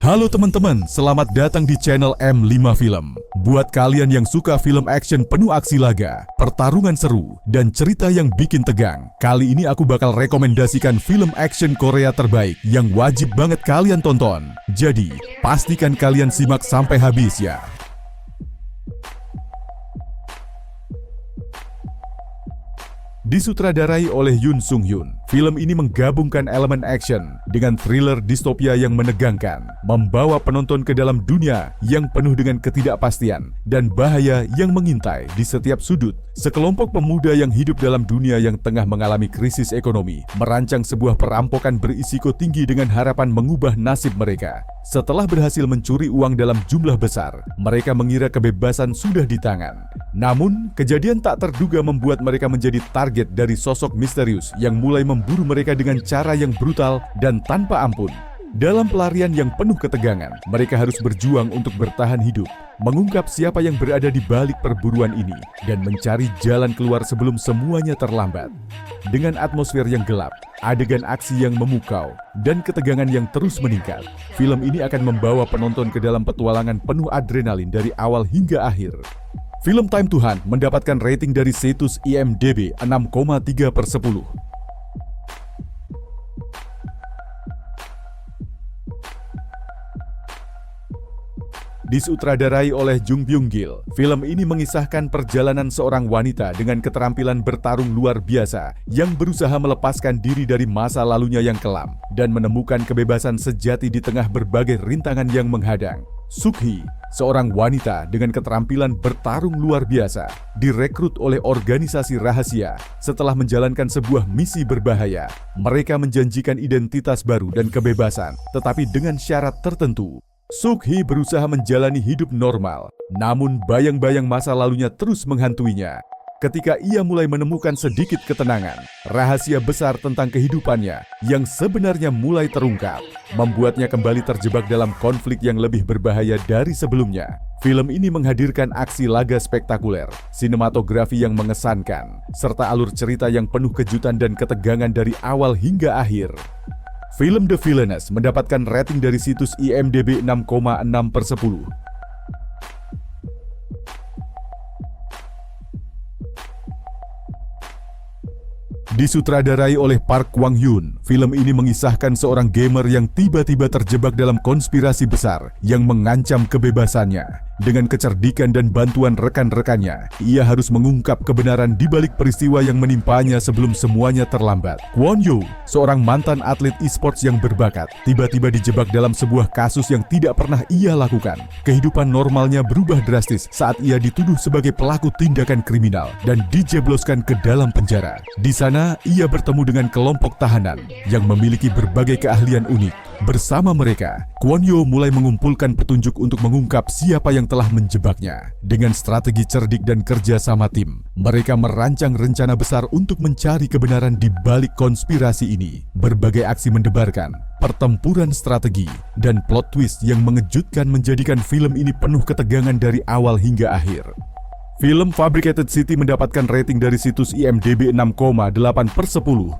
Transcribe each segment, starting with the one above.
Halo teman-teman, selamat datang di channel M5 Film. Buat kalian yang suka film action penuh aksi laga, pertarungan seru, dan cerita yang bikin tegang, kali ini aku bakal rekomendasikan film action Korea terbaik yang wajib banget kalian tonton. Jadi, pastikan kalian simak sampai habis ya. Disutradarai oleh Yoon Sung Hyun, film ini menggabungkan elemen action dengan thriller distopia yang menegangkan, membawa penonton ke dalam dunia yang penuh dengan ketidakpastian dan bahaya yang mengintai di setiap sudut. Sekelompok pemuda yang hidup dalam dunia yang tengah mengalami krisis ekonomi merancang sebuah perampokan berisiko tinggi dengan harapan mengubah nasib mereka. Setelah berhasil mencuri uang dalam jumlah besar, mereka mengira kebebasan sudah di tangan. Namun, kejadian tak terduga membuat mereka menjadi target dari sosok misterius yang mulai memburu mereka dengan cara yang brutal dan tanpa ampun. Dalam pelarian yang penuh ketegangan, mereka harus berjuang untuk bertahan hidup, mengungkap siapa yang berada di balik perburuan ini, dan mencari jalan keluar sebelum semuanya terlambat. Dengan atmosfer yang gelap, adegan aksi yang memukau, dan ketegangan yang terus meningkat, film ini akan membawa penonton ke dalam petualangan penuh adrenalin dari awal hingga akhir. Film Time to Hunt mendapatkan rating dari situs IMDb 6,3/10. Disutradarai oleh Jung Byung-gil, film ini mengisahkan perjalanan seorang wanita dengan keterampilan bertarung luar biasa yang berusaha melepaskan diri dari masa lalunya yang kelam dan menemukan kebebasan sejati di tengah berbagai rintangan yang menghadang. Suk-hee, seorang wanita dengan keterampilan bertarung luar biasa, direkrut oleh organisasi rahasia setelah menjalankan sebuah misi berbahaya. Mereka menjanjikan identitas baru dan kebebasan, tetapi dengan syarat tertentu. Suk-hee berusaha menjalani hidup normal, namun bayang-bayang masa lalunya terus menghantuinya. Ketika ia mulai menemukan sedikit ketenangan, rahasia besar tentang kehidupannya yang sebenarnya mulai terungkap, membuatnya kembali terjebak dalam konflik yang lebih berbahaya dari sebelumnya. Film ini menghadirkan aksi laga spektakuler, sinematografi yang mengesankan, serta alur cerita yang penuh kejutan dan ketegangan dari awal hingga akhir. Film The Villainess mendapatkan rating dari situs IMDb 6,6/10. Disutradarai oleh Park Kwang-hyun, film ini mengisahkan seorang gamer yang tiba-tiba terjebak dalam konspirasi besar yang mengancam kebebasannya. Dengan kecerdikan dan bantuan rekan-rekannya, ia harus mengungkap kebenaran di balik peristiwa yang menimpanya sebelum semuanya terlambat. Kwon Yo, seorang mantan atlet e-sports yang berbakat, tiba-tiba dijebak dalam sebuah kasus yang tidak pernah ia lakukan. Kehidupan normalnya berubah drastis saat ia dituduh sebagai pelaku tindakan kriminal dan dijebloskan ke dalam penjara. Di sana, ia bertemu dengan kelompok tahanan yang memiliki berbagai keahlian unik. Bersama mereka, Kwon Yo mulai mengumpulkan petunjuk untuk mengungkap siapa yang telah menjebaknya. Dengan strategi cerdik dan kerja sama tim, mereka merancang rencana besar untuk mencari kebenaran di balik konspirasi ini. Berbagai aksi mendebarkan, pertempuran strategi, dan plot twist yang mengejutkan menjadikan film ini penuh ketegangan dari awal hingga akhir. Film Fabricated City mendapatkan rating dari situs IMDb 6,8/10.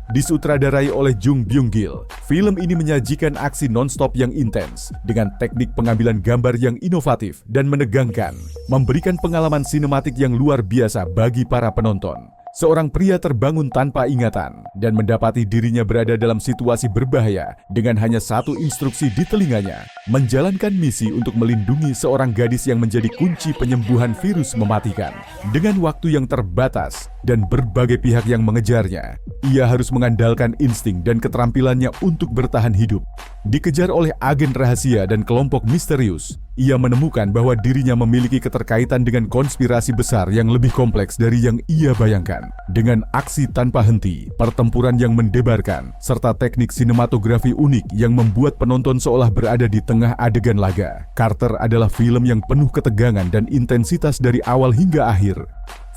Disutradarai oleh Jung Byung-gil, film ini menyajikan aksi non-stop yang intens dengan teknik pengambilan gambar yang inovatif dan menegangkan, memberikan pengalaman sinematik yang luar biasa bagi para penonton. Seorang pria terbangun tanpa ingatan dan mendapati dirinya berada dalam situasi berbahaya dengan hanya satu instruksi di telinganya, menjalankan misi untuk melindungi seorang gadis yang menjadi kunci penyembuhan virus mematikan. Dengan waktu yang terbatas dan berbagai pihak yang mengejarnya, ia harus mengandalkan insting dan keterampilannya untuk bertahan hidup. Dikejar oleh agen rahasia dan kelompok misterius, ia menemukan bahwa dirinya memiliki keterkaitan dengan konspirasi besar yang lebih kompleks dari yang ia bayangkan. Dengan aksi tanpa henti, pertempuran yang mendebarkan, serta teknik sinematografi unik yang membuat penonton seolah berada di tengah adegan laga, Carter adalah film yang penuh ketegangan dan intensitas dari awal hingga akhir.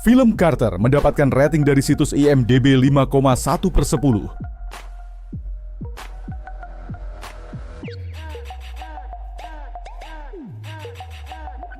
Film Carter mendapatkan rating dari situs IMDb 5,1/10.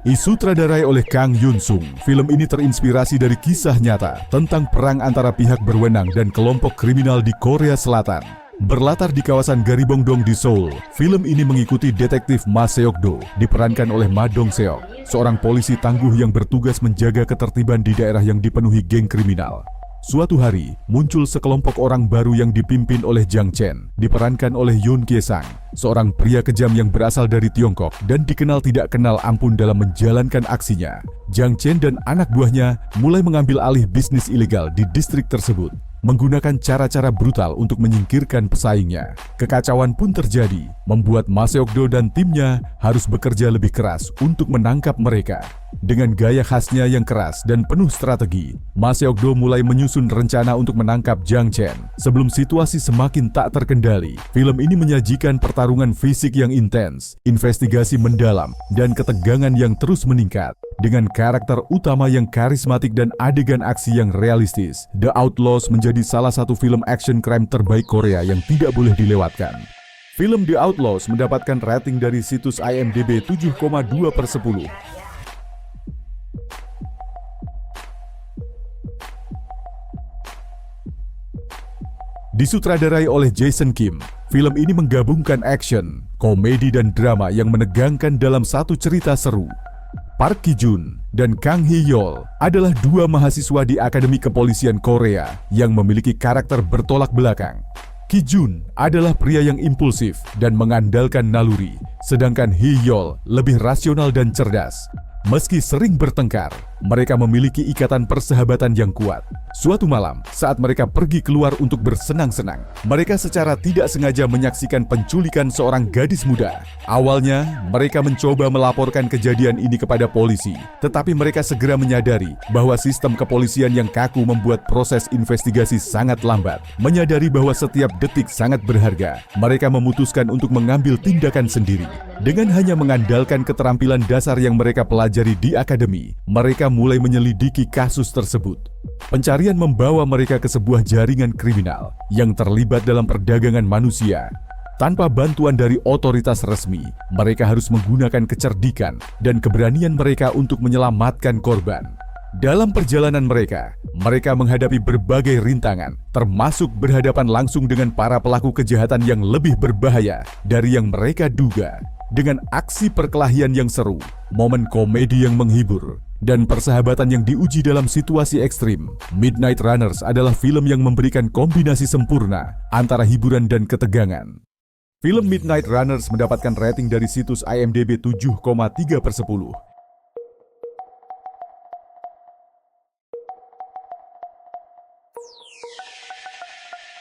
Disutradarai oleh Kang Yoon-sung, film ini terinspirasi dari kisah nyata tentang perang antara pihak berwenang dan kelompok kriminal di Korea Selatan. Berlatar di kawasan Garibongdong di Seoul, film ini mengikuti detektif Ma Seok-do, diperankan oleh Ma Dong-seok, seorang polisi tangguh yang bertugas menjaga ketertiban di daerah yang dipenuhi geng kriminal. Suatu hari, muncul sekelompok orang baru yang dipimpin oleh Jang Chen, diperankan oleh Yoon Kye-sang, seorang pria kejam yang berasal dari Tiongkok dan dikenal tidak kenal ampun dalam menjalankan aksinya. Jang Chen dan anak buahnya mulai mengambil alih bisnis ilegal di distrik tersebut, menggunakan cara-cara brutal untuk menyingkirkan pesaingnya. Kekacauan pun terjadi, membuat Ma Seok-do dan timnya harus bekerja lebih keras untuk menangkap mereka. Dengan gaya khasnya yang keras dan penuh strategi, Ma Seok-do mulai menyusun rencana untuk menangkap Jang Chen. Sebelum situasi semakin tak terkendali, film ini menyajikan pertarungan fisik yang intens, investigasi mendalam, dan ketegangan yang terus meningkat. Dengan karakter utama yang karismatik dan adegan aksi yang realistis, The Outlaws menjadi salah satu film action crime terbaik Korea yang tidak boleh dilewatkan. Film The Outlaws mendapatkan rating dari situs IMDb 7,2/10. Disutradarai oleh Jason Kim, film ini menggabungkan action, komedi dan drama yang menegangkan dalam satu cerita seru. Park Ki-jun dan Kang Hee-yeol adalah dua mahasiswa di Akademi Kepolisian Korea yang memiliki karakter bertolak belakang. Ki-jun adalah pria yang impulsif dan mengandalkan naluri, sedangkan Hee-yeol lebih rasional dan cerdas. Meski sering bertengkar, mereka memiliki ikatan persahabatan yang kuat. Suatu malam, saat mereka pergi keluar untuk bersenang-senang, mereka secara tidak sengaja menyaksikan penculikan seorang gadis muda. Awalnya, mereka mencoba melaporkan kejadian ini kepada polisi, tetapi mereka segera menyadari bahwa sistem kepolisian yang kaku membuat proses investigasi sangat lambat. Menyadari bahwa setiap detik sangat berharga, mereka memutuskan untuk mengambil tindakan sendiri. Dengan hanya mengandalkan keterampilan dasar yang mereka pelajari di akademi, mereka mulai menyelidiki kasus tersebut. Pencarian membawa mereka ke sebuah jaringan kriminal yang terlibat dalam perdagangan manusia. Tanpa bantuan dari otoritas resmi, mereka harus menggunakan kecerdikan dan keberanian mereka untuk menyelamatkan korban. Dalam perjalanan mereka menghadapi berbagai rintangan, termasuk berhadapan langsung dengan para pelaku kejahatan yang lebih berbahaya dari yang mereka duga. Dengan aksi perkelahian yang seru, momen komedi yang menghibur, dan persahabatan yang diuji dalam situasi ekstrim, Midnight Runners adalah film yang memberikan kombinasi sempurna antara hiburan dan ketegangan. Film Midnight Runners mendapatkan rating dari situs IMDb 7,3/10.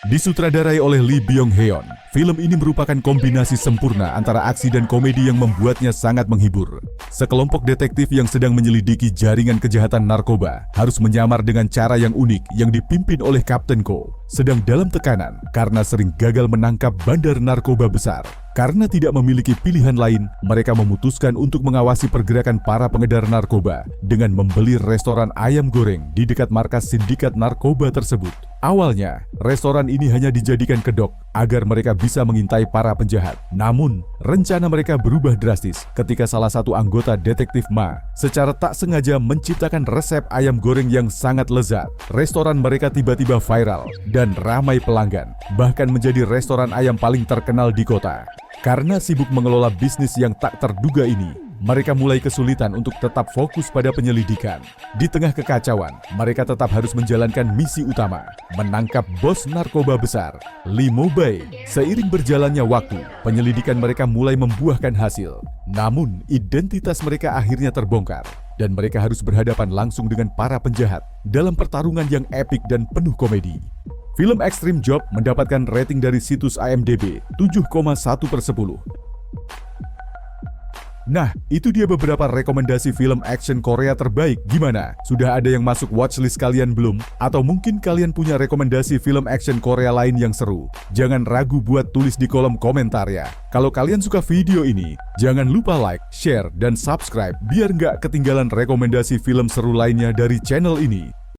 Disutradarai oleh Lee Byung-heon, film ini merupakan kombinasi sempurna antara aksi dan komedi yang membuatnya sangat menghibur. Sekelompok detektif yang sedang menyelidiki jaringan kejahatan narkoba harus menyamar dengan cara yang unik yang dipimpin oleh Kapten Ko, sedang dalam tekanan karena sering gagal menangkap bandar narkoba besar. Karena tidak memiliki pilihan lain, mereka memutuskan untuk mengawasi pergerakan para pengedar narkoba dengan membeli restoran ayam goreng di dekat markas sindikat narkoba tersebut. Awalnya, restoran ini hanya dijadikan kedok agar mereka bisa mengintai para penjahat. Namun, rencana mereka berubah drastis ketika salah satu anggota detektif Ma secara tak sengaja menciptakan resep ayam goreng yang sangat lezat. Restoran mereka tiba-tiba viral dan ramai pelanggan, bahkan menjadi restoran ayam paling terkenal di kota. Karena sibuk mengelola bisnis yang tak terduga ini, mereka mulai kesulitan untuk tetap fokus pada penyelidikan. Di tengah kekacauan, mereka tetap harus menjalankan misi utama, menangkap bos narkoba besar, Lee Mo-bae. Seiring berjalannya waktu, penyelidikan mereka mulai membuahkan hasil. Namun, identitas mereka akhirnya terbongkar, dan mereka harus berhadapan langsung dengan para penjahat dalam pertarungan yang epik dan penuh komedi. Film Extreme Job mendapatkan rating dari situs IMDb 7,1/10. Nah, itu dia beberapa rekomendasi film action Korea terbaik. Gimana? Sudah ada yang masuk watchlist kalian belum? Atau mungkin kalian punya rekomendasi film action Korea lain yang seru? Jangan ragu buat tulis di kolom komentar ya. Kalau kalian suka video ini, jangan lupa like, share, dan subscribe biar nggak ketinggalan rekomendasi film seru lainnya dari channel ini.